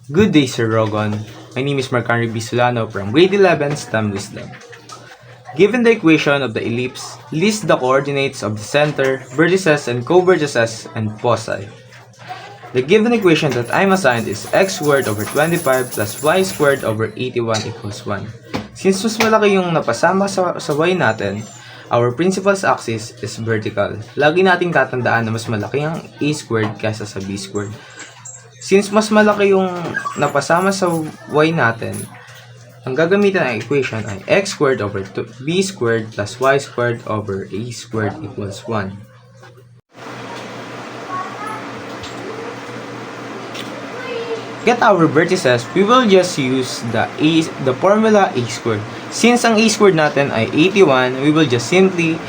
Good day, Sir Rogon. My name is Marc-Henry Bisolano from Grade 11 STEM Wisdom. Given the equation of the ellipse, list the coordinates of the center, vertices and co-vertices, and foci. The given equation that I'm assigned is x squared over 25 plus y squared over 81 equals 1. Since mas malaki yung napasama sa y natin, our principal's axis is vertical. Lagi nating tatandaan na mas malaki ang a squared kaysa sa b squared. Since mas malaki yung napasama sa y natin, ang gagamitan ng equation ay x squared over b squared plus y squared over a squared equals 1. Get our vertices, we will just use the formula a squared. Since ang a squared natin ay 81, we will just simply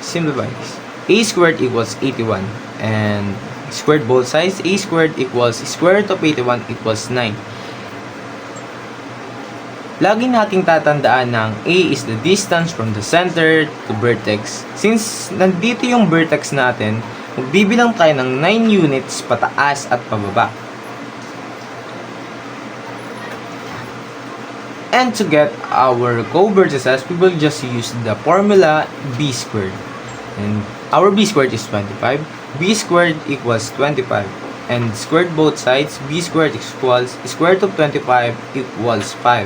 simplify this. A squared equals 81 and squared both sides. A squared equals square root of 81 equals 9. Lagi nating tatandaan ng A is the distance from the center to vertex. Since nandito yung vertex natin, magbibilang tayo ng 9 units pataas at pababa. And to get our co-vertices, we will just use the formula b squared. And our b squared is 25. B squared equals 25. And squared both sides, b squared equals square root of 25 equals 5.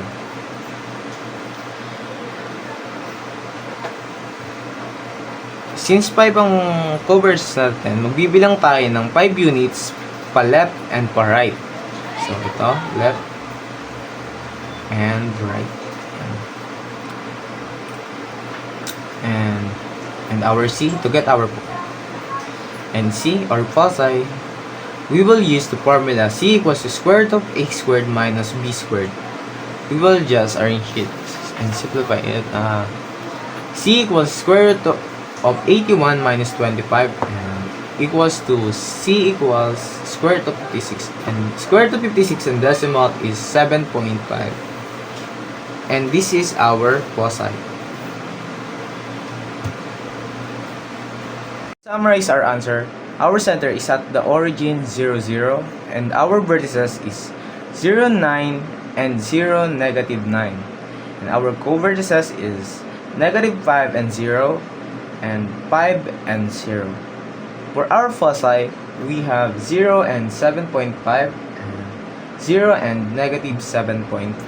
Since 5 ang co-vertices natin, magbibilang tayo ng 5 units pa left and pa right. So ito, left and right, and our C to get our and C or foci, we will use the formula C equals to square root of a squared minus b squared. We will just arrange it and simplify it. C equals square root of 81 minus 25 and equals to C equals square root of 56, and square root of 56 in decimal is 7.5. And this is our foci. To summarize our answer, our center is at the origin 0, 0, and our vertices is 0, 9, and 0, negative 9. And our co-vertices is negative 5 and 0, and 5 and 0. For our foci, we have 0 and 7.5, and 0 and negative 7.5.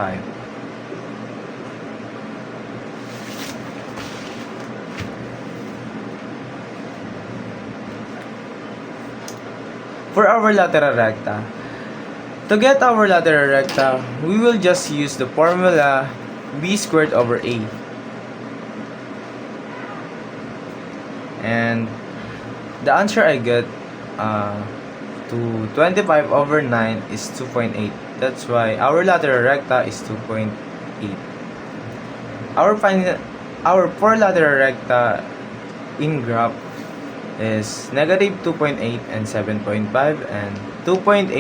For our lateral recta, to get our lateral recta, we will just use the formula b squared over a. And the answer I get to 25 over 9 is 2.8. That's why our lateral recta is 2.8. Our four lateral recta in graph is negative 2.8 and 7.5 and 2.8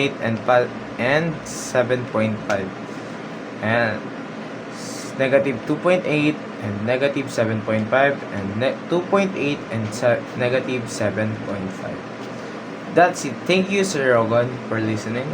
and 7.5 and negative 2.8 and negative 7.5 and 2.8 and negative 7.5. That's it. Thank you, Sir Rogon, for listening.